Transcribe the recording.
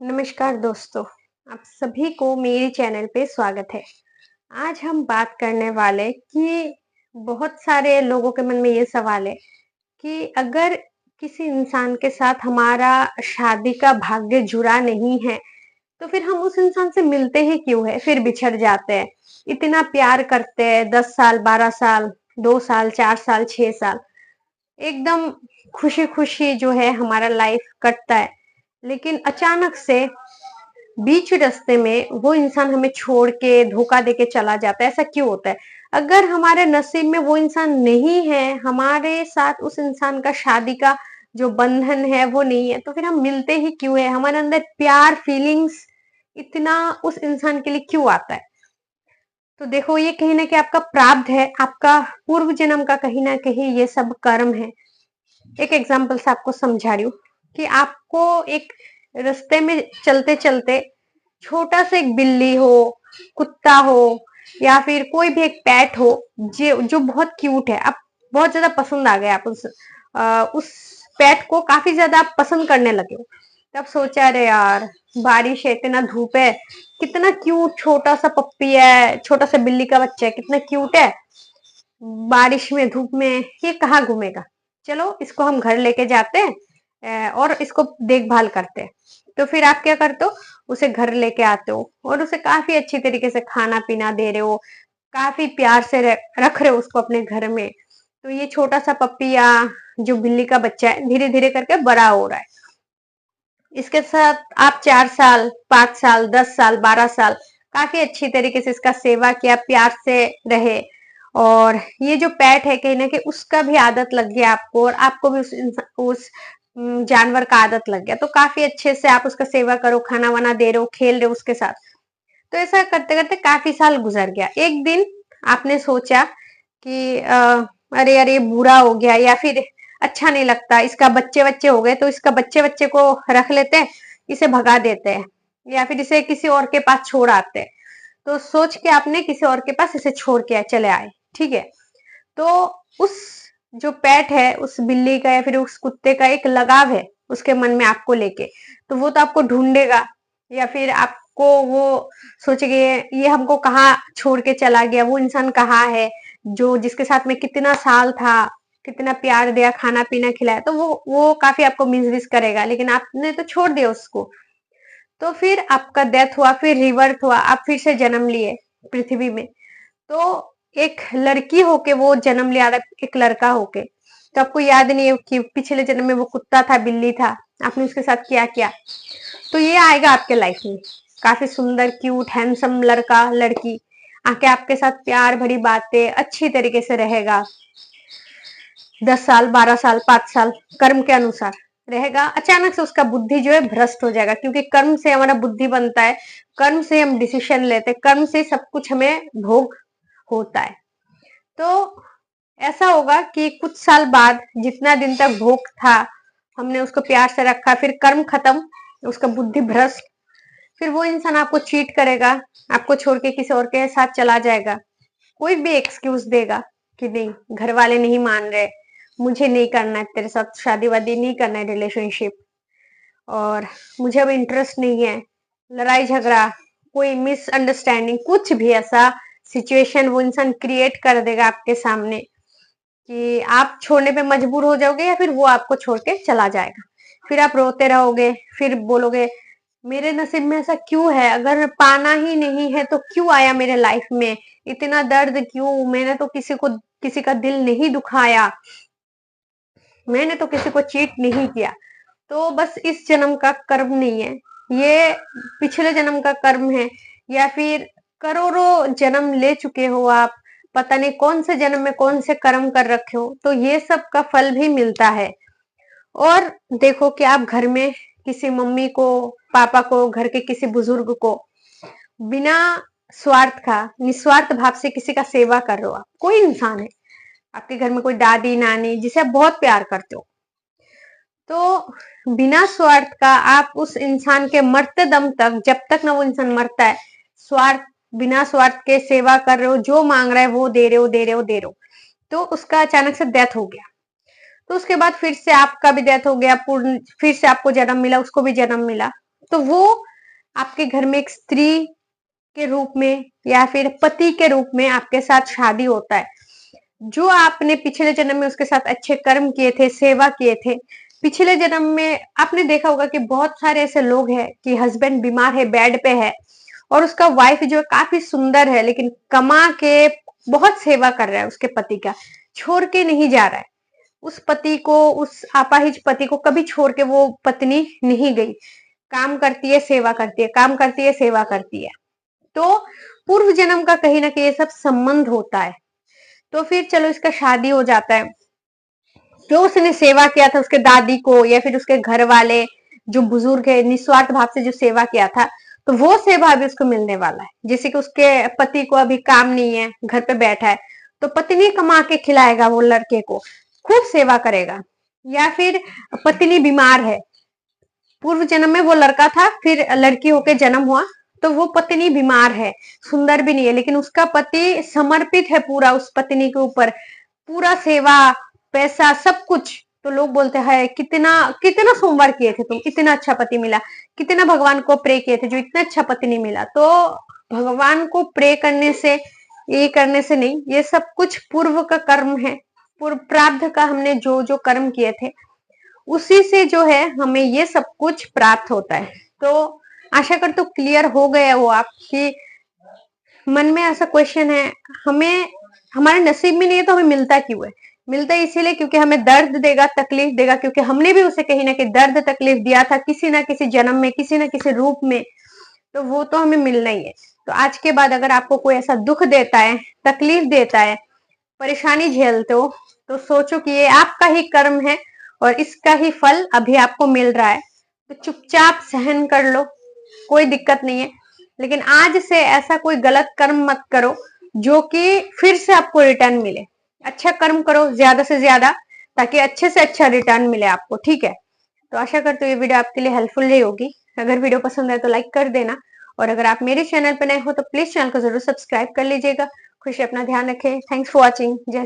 नमस्कार दोस्तों, आप सभी को मेरे चैनल पे स्वागत है। आज हम बात करने वाले कि बहुत सारे लोगों के मन में ये सवाल है कि अगर किसी इंसान के साथ हमारा शादी का भाग्य जुड़ा नहीं है, तो फिर हम उस इंसान से मिलते ही क्यों है? फिर बिछड़ जाते हैं। इतना प्यार करते हैं 10 साल, 12 साल, 2 साल, 4 साल, 6 साल, एकदम खुशी-खुशी जो है हमारा लाइफ कटता है। लेकिन अचानक से बीच रास्ते में वो इंसान हमें छोड़ के धोखा देके चला जाता है। ऐसा क्यों होता है? अगर हमारे नसीब में वो इंसान नहीं है, हमारे साथ उस इंसान का शादी का जो बंधन है वो नहीं है, तो फिर हम मिलते ही क्यों है? हमारे अंदर प्यार फीलिंग्स इतना उस इंसान के लिए क्यों आता है? तो देखो, ये कहीं ना कहीं आपका प्रारब्ध है, आपका पूर्व जन्म का कहीं ना कहीं ये सब कर्म है। एक एग्जाम्पल से आपको समझा रही हूँ कि आपको एक रास्ते में चलते चलते छोटा सा एक बिल्ली हो, कुत्ता हो, या फिर कोई भी एक पेट हो जो जो बहुत क्यूट है, आप बहुत ज्यादा पसंद आ गए, आप उस पेट को काफी ज्यादा आप पसंद करने लगे हो। तब सोचा, अरे यार, बारिश है, इतना धूप है, कितना क्यूट छोटा सा पप्पी है, छोटा सा बिल्ली का बच्चा है, कितना क्यूट है, बारिश में धूप में ये कहाँ घूमेगा। चलो इसको हम घर लेके जाते हैं और इसको देखभाल करते हैं। तो फिर आप क्या करते हो, उसे घर लेके आते हो और उसे काफी अच्छी तरीके से खाना पीना दे रहे हो, काफी प्यार से रख रहे हो उसको अपने घर में। तो ये छोटा सा पप्पी या जो बिल्ली का बच्चा है धीरे धीरे करके बड़ा हो रहा है। इसके साथ आप 4 साल, 5 साल, 10 साल, 12 साल काफी अच्छी तरीके से इसका सेवा किया, प्यार से रहे। और ये जो पेट है कहीं ना कहीं उसका भी आदत लग गया आपको, और आपको भी उस जानवर का आदत लग गया। तो काफी अच्छे से आप उसका सेवा करो, खाना वाना दे रहे हो, खेल रहे हो उसके साथ। तो ऐसा करते करते काफी साल गुजर गया। एक दिन आपने सोचा कि अरे यार, ये बुरा हो गया, या फिर अच्छा नहीं लगता, इसका बच्चे बच्चे हो गए, तो इसका बच्चे बच्चे को रख लेते हैं, इसे भगा देते हैं, या फिर इसे किसी और के पास छोड़ आते हैं। तो सोच के आपने किसी और के पास इसे छोड़ के चले आए। ठीक है। तो उस जो पेट है, उस बिल्ली का या फिर उस कुत्ते का एक लगाव है उसके मन में आपको लेके। तो वो तो आपको ढूंढेगा, या फिर आपको वो सोचेगा ये हमको कहाँ छोड़ के चला गया, वो इंसान कहाँ है जो जिसके साथ में कितना साल था, कितना प्यार दिया, खाना पीना खिलाया। तो वो काफी आपको मिस करेगा, लेकिन आपने तो छोड़ दिया उसको। तो फिर आपका डेथ हुआ, फिर रिवर्थ हुआ, आप फिर से जन्म लिए पृथ्वी में। तो एक लड़की होके वो जन्म लिया था, एक लड़का होके। तो आपको याद नहीं है कि पिछले जन्म में वो कुत्ता था, बिल्ली था, आपने उसके साथ क्या किया। तो ये आएगा आपके लाइफ में, काफी सुंदर क्यूट हैंडसम लड़का लड़की आके आपके साथ प्यार भरी बातें अच्छी तरीके से रहेगा। 10 साल, 12 साल, 5 साल कर्म के अनुसार रहेगा। अचानक से उसका बुद्धि जो है भ्रष्ट हो जाएगा, क्योंकि कर्म से हमारा बुद्धि बनता है, कर्म से हम डिसीजन लेते हैं, कर्म से सब कुछ हमें भोग होता है। तो ऐसा होगा कि कुछ साल बाद, जितना दिन तक भोग था, हमने उसको प्यार से रखा, फिर कर्म खत्म, उसका बुद्धि भ्रष्ट, फिर वो इंसान आपको चीट करेगा, आपको छोड़ के किसी और के साथ चला जाएगा। कोई भी एक्सक्यूज देगा कि नहीं, घर वाले नहीं मान रहे, मुझे नहीं करना है तेरे साथ शादी वादी, नहीं करना है रिलेशनशिप, और मुझे अब इंटरेस्ट नहीं है। लड़ाई झगड़ा, कोई मिसअंडरस्टैंडिंग, कुछ भी ऐसा सिचुएशन वो इंसान क्रिएट कर देगा आपके सामने कि आप छोड़ने पे मजबूर हो जाओगे, या फिर वो आपको छोड़ के चला जाएगा। फिर आप रोते रहोगे, फिर बोलोगे मेरे नसीब में ऐसा क्यों है, अगर पाना ही नहीं है तो क्यों आया मेरे लाइफ में, इतना दर्द क्यों, मैंने तो किसी का दिल नहीं दुखाया, मैंने तो किसी को चीट नहीं किया। तो बस इस जन्म का कर्म नहीं है, ये पिछले जन्म का कर्म है, या फिर करोड़ों जन्म ले चुके हो आप, पता नहीं कौन से जन्म में कौन से कर्म कर रखे हो, तो ये सब का फल भी मिलता है। और देखो कि आप घर में किसी मम्मी को, पापा को, घर के किसी बुजुर्ग को बिना स्वार्थ का, निस्वार्थ भाव से किसी का सेवा कर रहे हो। आप कोई इंसान है, आपके घर में कोई दादी नानी जिसे आप बहुत प्यार करते हो, तो बिना स्वार्थ का आप उस इंसान के मरते दम तक, जब तक ना वो इंसान मरता है, स्वार्थ बिना स्वार्थ के सेवा कर रहे हो, जो मांग रहा है वो दे रहे हो, दे रहे हो, दे रहे हो। तो उसका अचानक से डेथ हो गया, तो उसके बाद फिर से आपका भी डेथ हो गया, पूर्ण फिर से आपको जन्म मिला, उसको भी जन्म मिला। तो वो आपके घर में एक स्त्री के रूप में या फिर पति के रूप में आपके साथ शादी होता है। जो आपने पिछले जन्म में उसके साथ अच्छे कर्म किए थे, सेवा किए थे, पिछले जन्म में आपने देखा होगा कि बहुत सारे ऐसे लोग हैं कि हस्बैंड बीमार है, बेड पे है, और उसका वाइफ जो है काफी सुंदर है, लेकिन कमा के बहुत सेवा कर रहा है उसके पति का, छोड़ के नहीं जा रहा है उस पति को, उस अपाहिज पति को कभी छोड़ के वो पत्नी नहीं गई। काम करती है, सेवा करती है, काम करती है, सेवा करती है। तो पूर्व जन्म का कहीं ना कहीं ये सब संबंध होता है। तो फिर चलो इसका शादी हो जाता है, जो उसने सेवा किया था उसके दादी को या फिर उसके घर वाले जो बुजुर्ग है, निस्वार्थ भाव से जो सेवा किया था, तो वो सेवा अभी उसको मिलने वाला है। जैसे कि उसके पति को अभी काम नहीं है, घर पे बैठा है, तो पत्नी कमा के खिलाएगा वो लड़के को, खूब सेवा करेगा। या फिर पत्नी बीमार है, पूर्व जन्म में वो लड़का था, फिर लड़की होके जन्म हुआ, तो वो पत्नी बीमार है, सुंदर भी नहीं है, लेकिन उसका पति समर्पित है पूरा उस पत्नी के ऊपर, पूरा सेवा, पैसा, सब कुछ। तो लोग बोलते हैं कितना कितना सोमवार किए थे तुम, इतना अच्छा पति मिला, कितना भगवान को प्रे किए थे जो इतना अच्छा पति नहीं मिला। तो भगवान को प्रे करने से, ये करने से नहीं, ये सब कुछ पूर्व का कर्म है, पूर्व प्रारब्ध का, हमने जो जो कर्म किए थे उसी से जो है हमें ये सब कुछ प्राप्त होता है। तो आशा कर तो क्लियर हो गया वो आपकी मन में ऐसा क्वेश्चन है, हमें हमारे नसीब में नहीं है तो हमें मिलता क्यों है? मिलता है इसीलिए क्योंकि हमें दर्द देगा, तकलीफ देगा, क्योंकि हमने भी उसे कहीं ना कहीं दर्द तकलीफ दिया था किसी ना किसी जन्म में, किसी ना किसी रूप में, तो वो तो हमें मिलना ही है। तो आज के बाद अगर आपको कोई ऐसा दुख देता है, तकलीफ देता है, परेशानी झेलते हो, तो सोचो कि ये आपका ही कर्म है और इसका ही फल अभी आपको मिल रहा है। तो चुपचाप सहन कर लो, कोई दिक्कत नहीं है। लेकिन आज से ऐसा कोई गलत कर्म मत करो जो कि फिर से आपको रिटर्न मिले। अच्छा कर्म करो ज्यादा से ज्यादा, ताकि अच्छे से अच्छा रिटर्न मिले आपको, ठीक है? तो आशा करती हूँ ये वीडियो आपके लिए हेल्पफुल रही होगी। अगर वीडियो पसंद आए तो लाइक कर देना, और अगर आप मेरे चैनल पर नए हो तो प्लीज चैनल को जरूर सब्सक्राइब कर लीजिएगा। खुशी अपना ध्यान रखें। Thanks for watching. जय